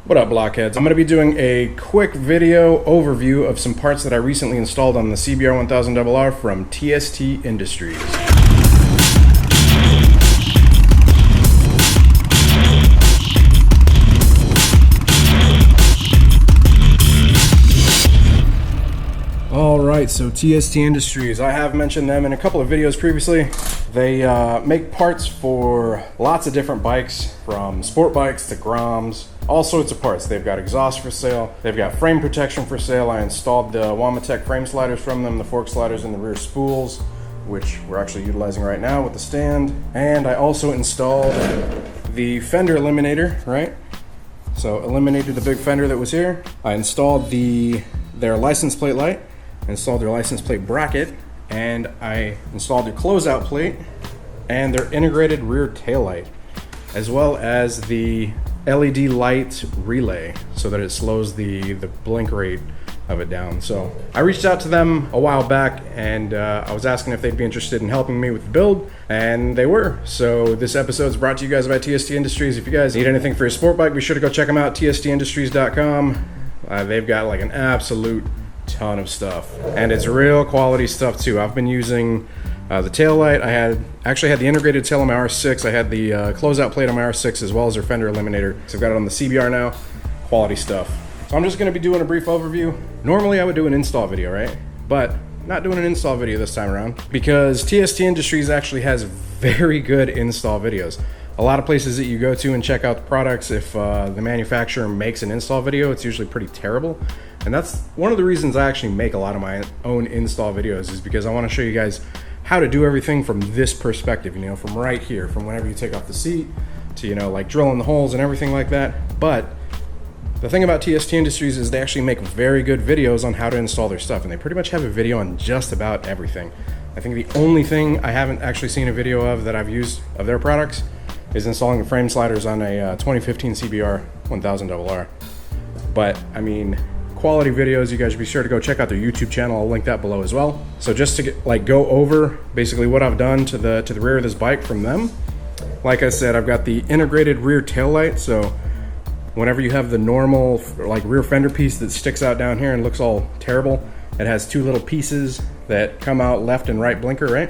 What up, Blockheads? I'm going to be doing a quick video overview of some parts that I recently installed on the CBR1000RR from TST Industries. Alright, so TST Industries, I have mentioned them in a couple of videos previously. They make parts for lots of different bikes, from sport bikes to Groms, all sorts of parts. They've got exhaust for sale, they've got frame protection for sale. I installed the Wamatech frame sliders from them, the fork sliders and the rear spools, which we're actually utilizing right now with the stand. And I also installed the Fender Eliminator, right? So eliminated the big fender that was here. I installed their license plate light, installed their license plate bracket, and I installed their closeout plate and their integrated rear tail light, as well as the LED light relay so that it slows the blink rate of it down. So I reached out to them a while back and I was asking if they'd be interested in helping me with the build, and they were. So this episode is brought to you guys by TST Industries. If you guys need anything for your sport bike, be sure to go check them out, tstindustries.com. They've got like an absolute ton of stuff, and it's real quality stuff too. I've been using the Taillight. I actually had the integrated tail on my R6. I had the closeout plate on my R6, as well as their Fender Eliminator. So I've got it on the CBR now. Quality stuff. So I'm just going to be doing a brief overview. Normally I would do an install video, right? But not doing an install video this time around, because TST Industries actually has very good install videos. A lot of places that you go to and check out the products, if the manufacturer makes an install video, it's usually pretty terrible. And that's one of the reasons I actually make a lot of my own install videos, is because I want to show you guys how to do everything from this perspective, you know, from right here, from whenever you take off the seat to, you know, like drilling the holes and everything like that. But the thing about TST Industries is they actually make very good videos on how to install their stuff, and they pretty much have a video on just about everything. I think the only thing I haven't actually seen a video of that I've used of their products is installing the frame sliders on a 2015 CBR1000RR. But I mean, quality videos. You guys should be sure to go check out their YouTube channel. I'll link that below as well. So just to go over basically what I've done to the rear of this bike from them. Like I said, I've got the integrated rear tail light. So whenever you have the normal like rear fender piece that sticks out down here and looks all terrible, it has two little pieces that come out left and right blinker, right?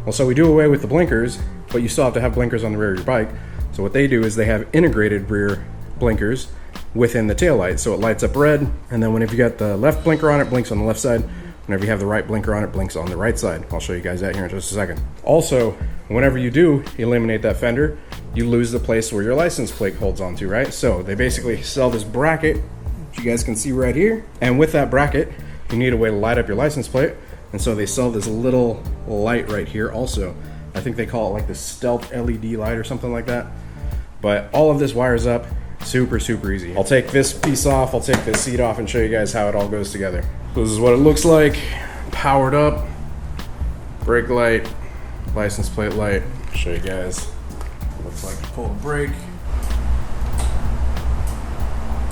Well, so we do away with the blinkers, but you still have to have blinkers on the rear of your bike. So what they do is they have integrated rear blinkers within the tail light, so it lights up red, and then whenever you got the left blinker on, it blinks on the left side. Whenever you have the right blinker on, it blinks on the right side. I'll show you guys that here in just a second. Also, whenever you do eliminate that fender, you lose the place where your license plate holds onto, right? So they basically sell this bracket, which you guys can see right here, and with that bracket you need a way to light up your license plate, and so they sell this little light right here also. I think they call it like the stealth LED light or something like that. But all of this wires up super easy. I'll take this piece off, I'll take this seat off, and show you guys how it all goes together. So this is what it looks like, powered up, brake light, license plate light. I'll show you guys what it looks like to pull the brake.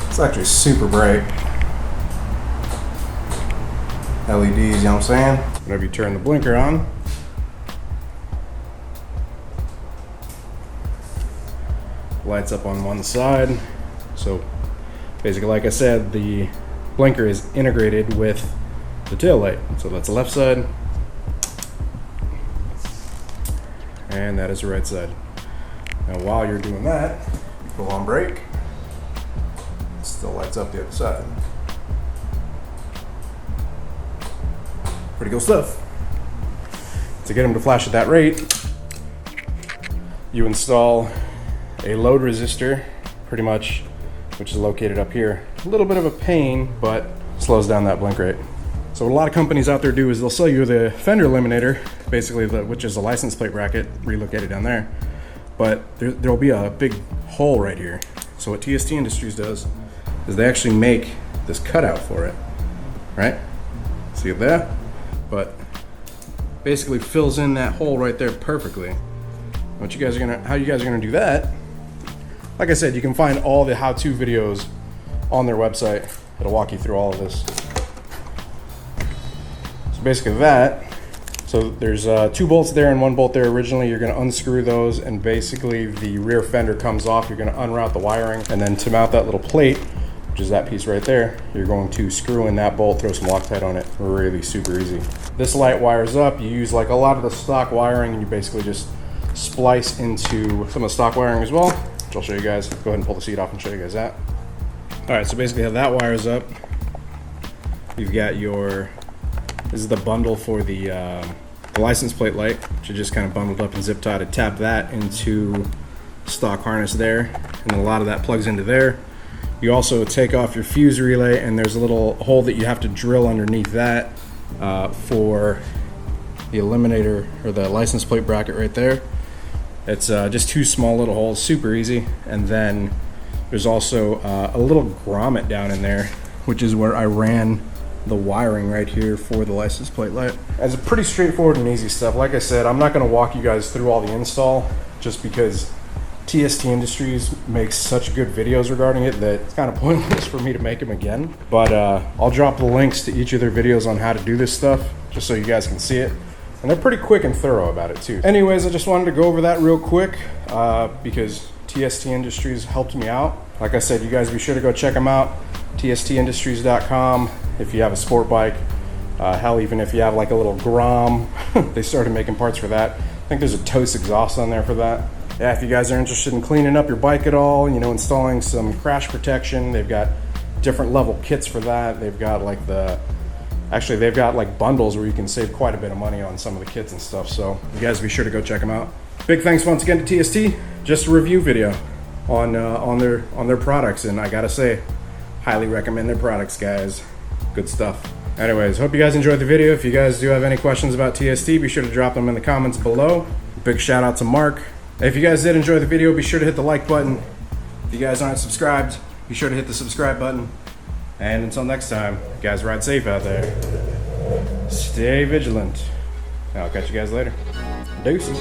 It's actually super bright. LEDs, you know what I'm saying? Whenever you turn the blinker on, lights up on one side. So basically, like I said, the blinker is integrated with the tail light. So that's the left side, and that is the right side. Now while you're doing that, you pull on brake, it still lights up the other side. Pretty cool stuff. To get them to flash at that rate, you install a load resistor, pretty much, which is located up here. A little bit of a pain, but slows down that blink rate. So what a lot of companies out there do is they'll sell you the Fender Eliminator, basically, which is a license plate bracket relocated down there. But there'll be a big hole right here. So what TST Industries does is they actually make this cutout for it, right? See it there? But basically fills in that hole right there perfectly. How you guys are gonna do that? Like I said, you can find all the how-to videos on their website. It'll walk you through all of this. So basically that So there's 2 bolts there and 1 bolt there originally. You're going to unscrew those, and basically the rear fender comes off. You're going to unroute the wiring, and then to mount that little plate, which is that piece right there, you're going to screw in that bolt, throw some Loctite on it. Really super easy. This light wires up. You use like a lot of the stock wiring, and you basically just splice into some of the stock wiring as well, which I'll show you guys. Go ahead and pull the seat off and show you guys that. All right, so basically how that wires up, you've got your, this is the bundle for the license plate light, which is just kind of bundled up and zip tied. To tap that into stock harness there, and a lot of that plugs into there. You also take off your fuse relay, and there's a little hole that you have to drill underneath that for the Eliminator, or the license plate bracket right there. It's just 2 small little holes, super easy. And then there's also a little grommet down in there, which is where I ran the wiring right here for the license plate light. It's pretty straightforward and easy stuff. Like I said, I'm not going to walk you guys through all the install, just because TST Industries makes such good videos regarding it that it's kind of pointless for me to make them again. But I'll drop the links to each of their videos on how to do this stuff, just so you guys can see it. And they're pretty quick and thorough about it too. Anyways, I just wanted to go over that real quick because TST Industries helped me out. Like I said, you guys be sure to go check them out. TSTindustries.com. If you have a sport bike, hell, even if you have like a little Grom, they started making parts for that. I think there's a Toast exhaust on there for that. Yeah, if you guys are interested in cleaning up your bike at all, you know, installing some crash protection, they've got different level kits for that. They've got like actually they've got like bundles where you can save quite a bit of money on some of the kits and stuff. So you guys be sure to go check them out. Big thanks once again to TST. Just a review video on their products, and I gotta say, highly recommend their products, guys. Good stuff. Anyways, hope you guys enjoyed the video. If you guys do have any questions about TST, be sure to drop them in the comments below. Big shout out to Mark. If you guys did enjoy the video, be sure to hit the like button. If you guys aren't subscribed, be sure to hit the subscribe button. And until next time, guys, ride safe out there. Stay vigilant. I'll catch you guys later. Deuces.